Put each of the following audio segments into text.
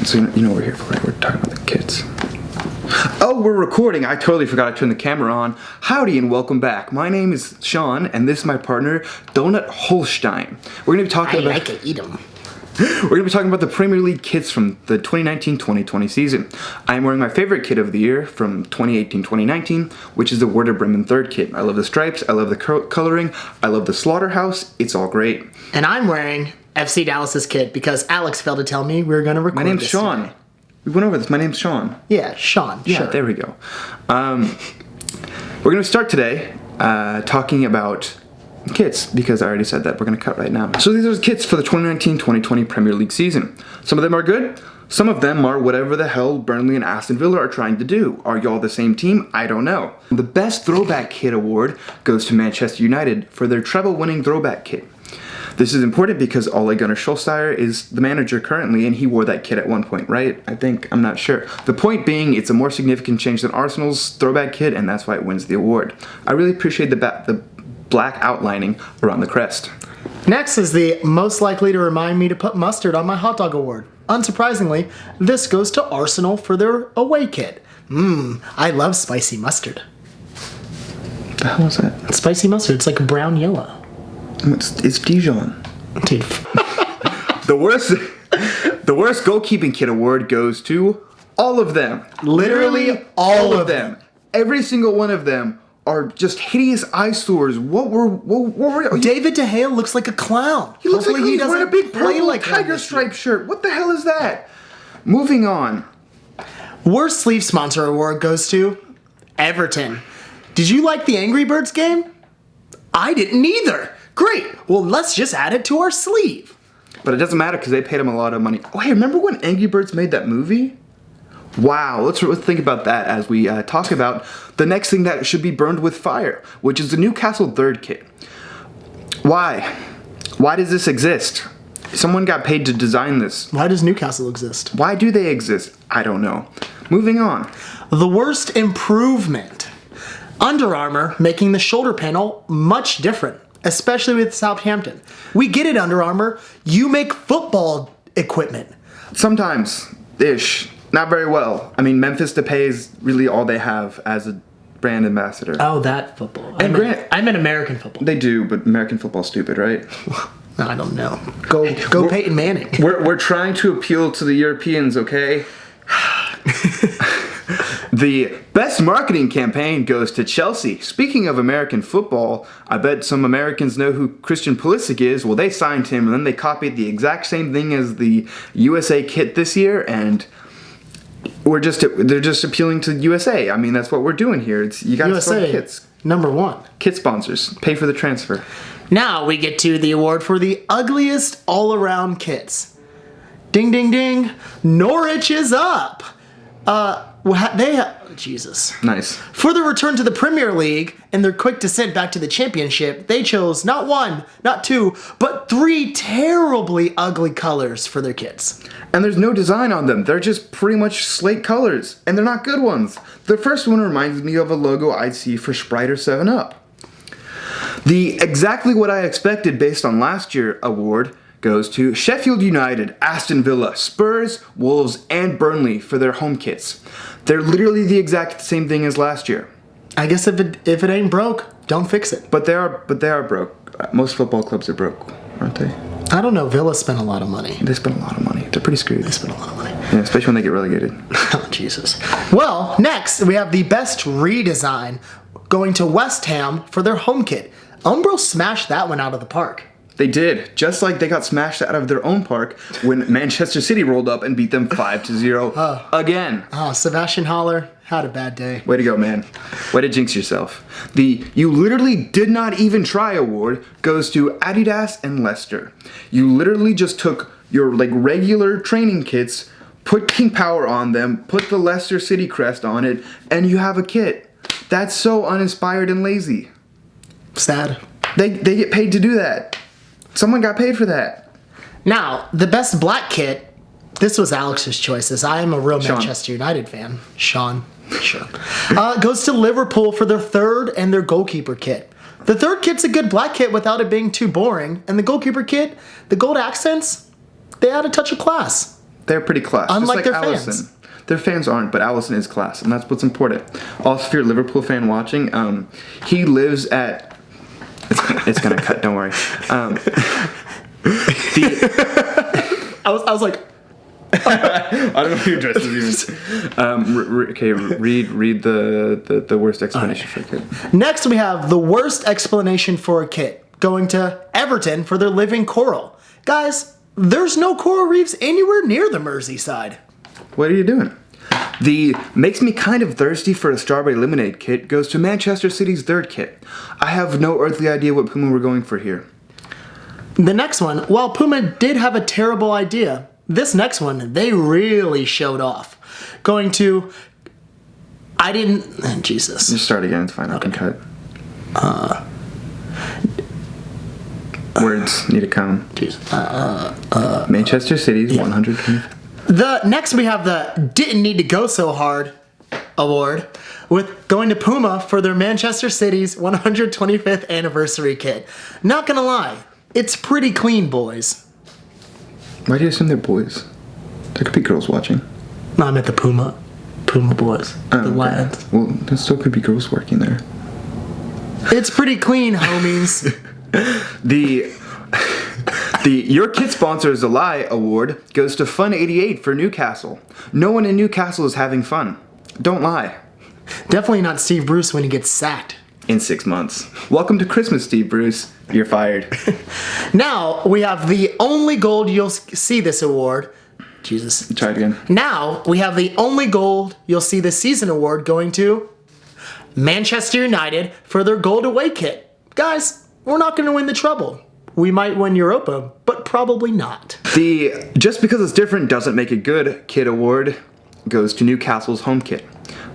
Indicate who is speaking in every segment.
Speaker 1: So you know what we're here for, right? We're talking about the kids. Oh, we're recording. I totally forgot to turn the camera on. Howdy and welcome back. My name is Sean, and this is my partner, Donut Holstein. We're going to be talking about...
Speaker 2: I like to eat them.
Speaker 1: We're going to be talking about the Premier League kits from the 2019-2020 season. I'm wearing my favorite kit of the year from 2018-2019, which is the Werder Bremen third kit. I love the stripes, I love the coloring, I love the slaughterhouse. It's all great.
Speaker 2: And I'm wearing FC Dallas's kit because Alex failed to tell me we were going to record
Speaker 1: My name's
Speaker 2: this
Speaker 1: Sean.
Speaker 2: today.
Speaker 1: We went over this. My name's Sean.
Speaker 2: Yeah, Sean.
Speaker 1: Yeah,
Speaker 2: sure.
Speaker 1: there we go. We're going to start today talking about kits, because I already said that. We're going to cut right now. So these are the kits for the 2019-2020 Premier League season. Some of them are good. Some of them are whatever the hell Burnley and Aston Villa are trying to do. Are y'all the same team? I don't know. The Best Throwback Kit award goes to Manchester United for their treble-winning throwback kit. This is important because Ole Gunnar Solskjaer is the manager currently, and he wore that kit at one point, right? I think. I'm not sure. The point being, it's a more significant change than Arsenal's throwback kit, and that's why it wins the award. I really appreciate the black outlining around the crest.
Speaker 2: Next is the most likely to remind me to put mustard on my hot dog award. Unsurprisingly, this goes to Arsenal for their away kit. I love spicy mustard.
Speaker 1: The hell is that?
Speaker 2: Spicy mustard, it's like a brown yellow.
Speaker 1: It's Dijon.
Speaker 2: Dude.
Speaker 1: The worst goalkeeping kit award goes to all of them.
Speaker 2: Literally all of them.
Speaker 1: Every single one of them are just hideous eyesores. What were
Speaker 2: David De Gea looks like a clown.
Speaker 1: He looks like
Speaker 2: Hopefully
Speaker 1: he's wearing a big
Speaker 2: play
Speaker 1: purple
Speaker 2: like
Speaker 1: tiger stripe shirt. What the hell is that? Moving on.
Speaker 2: Worst sleeve sponsor award goes to Everton. Did you like the Angry Birds game? I didn't either. Great. Well, let's just add it to our sleeve.
Speaker 1: But it doesn't matter because they paid him a lot of money. Oh, hey, remember when Angry Birds made that movie? Wow, let's think about that as we talk about the next thing that should be burned with fire, which is the Newcastle third kit. Why? Why does this exist? Someone got paid to design this.
Speaker 2: Why does Newcastle exist?
Speaker 1: Why do they exist? I don't know. Moving on.
Speaker 2: The worst improvement. Under Armour making the shoulder panel much different, especially with Southampton. We get it, Under Armour. You make football equipment.
Speaker 1: Sometimes-ish. Not very well. I mean, Memphis Depay is really all they have as a brand ambassador.
Speaker 2: Oh, that football. I meant American football.
Speaker 1: They do, but American football's stupid, right?
Speaker 2: I don't know. Go Peyton Manning.
Speaker 1: We're trying to appeal to the Europeans, okay? The best marketing campaign goes to Chelsea. Speaking of American football, I bet some Americans know who Christian Pulisic is. Well, they signed him, and then they copied the exact same thing as the USA kit this year, and they're just appealing to USA. I mean, that's what we're doing here. You got to sell kits.
Speaker 2: Number one.
Speaker 1: Kit sponsors. Pay for the transfer.
Speaker 2: Now we get to the award for the ugliest all-around kits. Ding, ding, ding. Norwich is up. Jesus.
Speaker 1: Nice.
Speaker 2: For the return to the Premier League and their quick descent back to the Championship, they chose not one, not two, but 3 terribly ugly colors for their kits.
Speaker 1: And there's no design on them. They're just pretty much slate colors, and they're not good ones. The first one reminds me of a logo I'd see for Sprite or 7-Up. The exactly what I expected based on last year's award goes to Sheffield United, Aston Villa, Spurs, Wolves, and Burnley for their home kits. They're literally the exact same thing as last year.
Speaker 2: I guess if it ain't broke, don't fix it.
Speaker 1: But they are broke. Most football clubs are broke, aren't they?
Speaker 2: I don't know. Villa spent a lot of money.
Speaker 1: They spend a lot of money. They're pretty screwed.
Speaker 2: They spent a lot of money.
Speaker 1: Yeah, especially when they get relegated.
Speaker 2: Oh, Jesus. Well, next we have the best redesign going to West Ham for their home kit. Umbro smashed that one out of the park.
Speaker 1: They did, just like they got smashed out of their own park when Manchester City rolled up and beat them 5-0 again.
Speaker 2: Oh, Sebastian Haller had a bad day.
Speaker 1: Way to go, man. Way to jinx yourself. The You Literally Did Not Even Try award goes to Adidas and Leicester. You literally just took your regular training kits, put King Power on them, put the Leicester City crest on it, and you have a kit. That's so uninspired and lazy.
Speaker 2: Sad.
Speaker 1: They get paid to do that. Someone got paid for that.
Speaker 2: Now, the best black kit, this was Alex's choices. I am a real
Speaker 1: Sean.
Speaker 2: Manchester United fan. Sean, sure. Goes to Liverpool for their third and their goalkeeper kit. The third kit's a good black kit without it being too boring. And the goalkeeper kit, the gold accents, they add a touch of class.
Speaker 1: They're pretty class.
Speaker 2: Unlike
Speaker 1: just like
Speaker 2: their
Speaker 1: Allison.
Speaker 2: fans.
Speaker 1: Their fans aren't, but Allison is class, and that's what's important. Also, if you're a Liverpool fan watching, he lives at... It's gonna cut, don't worry.
Speaker 2: I was like...
Speaker 1: I don't know who your address is even. Okay, read the worst explanation for a kid.
Speaker 2: Next, we have the worst explanation for a kid. Going to Everton for their living coral. Guys, there's no coral reefs anywhere near the Merseyside.
Speaker 1: What are you doing? The makes me kind of thirsty for a strawberry lemonade kit goes to Manchester City's third kit. I have no earthly idea what Puma were going for here.
Speaker 2: The next one, while Puma did have a terrible idea, this next one, they really showed off. Going to... Jesus.
Speaker 1: Just start again, it's fine, I can cut. Words need to come. Manchester City's 120.
Speaker 2: Next we have the Didn't Need to Go So Hard award, with going to Puma for their Manchester City's 125th anniversary kit. Not gonna lie, it's pretty clean, boys.
Speaker 1: Why do you assume they're boys? There could be girls watching.
Speaker 2: No, I meant the Puma boys, the lads.
Speaker 1: Well, there still could be girls working there.
Speaker 2: It's pretty clean, homies.
Speaker 1: The Your Kit Sponsor is a Lie award goes to Fun88 for Newcastle. No one in Newcastle is having fun. Don't lie.
Speaker 2: Definitely not Steve Bruce when he gets sacked.
Speaker 1: In 6 months. Welcome to Christmas, Steve Bruce. You're fired.
Speaker 2: Now, we have the only gold you'll see this award. Jesus.
Speaker 1: Try it again.
Speaker 2: Now, we have the only gold you'll see this season award going to Manchester United for their gold away kit. Guys, we're not going to win the treble. We might win Europa, but probably not.
Speaker 1: The Just Because It's Different Doesn't Make It Good kit award goes to Newcastle's home kit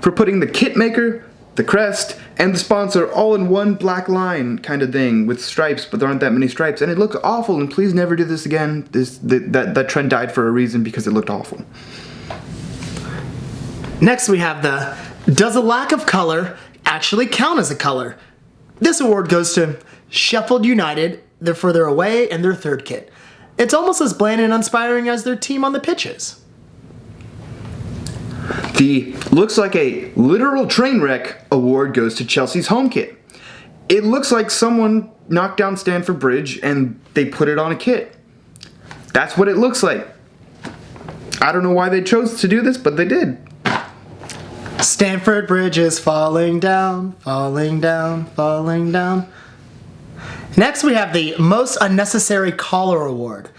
Speaker 1: for putting the kit maker, the crest, and the sponsor all in one black line kind of thing with stripes, but there aren't that many stripes, and it looks awful, and please never do this again. That trend died for a reason because it looked awful.
Speaker 2: Next we have the Does a lack of color actually count as a color? This award goes to Sheffield United. They're for their away and their third kit. It's almost as bland and uninspiring as their team on the pitches.
Speaker 1: The Looks Like a Literal Train Wreck award goes to Chelsea's home kit. It looks like someone knocked down Stamford Bridge and they put it on a kit. That's what it looks like. I don't know why they chose to do this, but they did.
Speaker 2: Stamford Bridge is falling down, falling down, falling down. Next we have the Most Unnecessary Collar Award.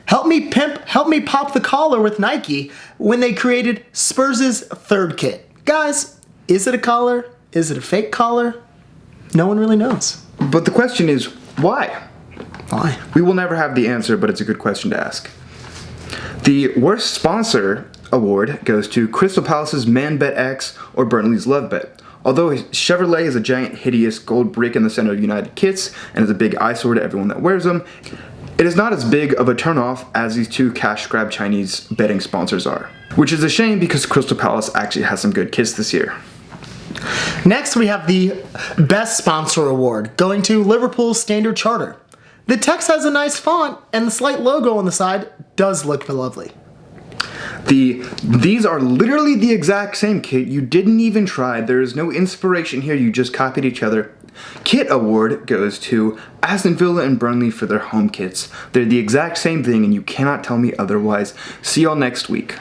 Speaker 2: Help me pop the collar with Nike when they created Spurs' third kit. Guys, is it a collar? Is it a fake collar? No one really knows.
Speaker 1: But the question is, why?
Speaker 2: Why?
Speaker 1: We will never have the answer, but it's a good question to ask. The Worst Sponsor award goes to Crystal Palace's Man Bet X or Burnley's Love Bet. Although Chevrolet is a giant, hideous gold brick in the center of United kits and is a big eyesore to everyone that wears them, it is not as big of a turnoff as these two cash grab Chinese betting sponsors are. Which is a shame because Crystal Palace actually has some good kits this year.
Speaker 2: Next we have the Best Sponsor Award going to Liverpool's Standard Charter. The text has a nice font and the slight logo on the side does look lovely.
Speaker 1: These are literally the exact same kit. You didn't even try. There is no inspiration here. You just copied each other. Kit award goes to Aston Villa and Burnley for their home kits. They're the exact same thing and you cannot tell me otherwise. See y'all next week.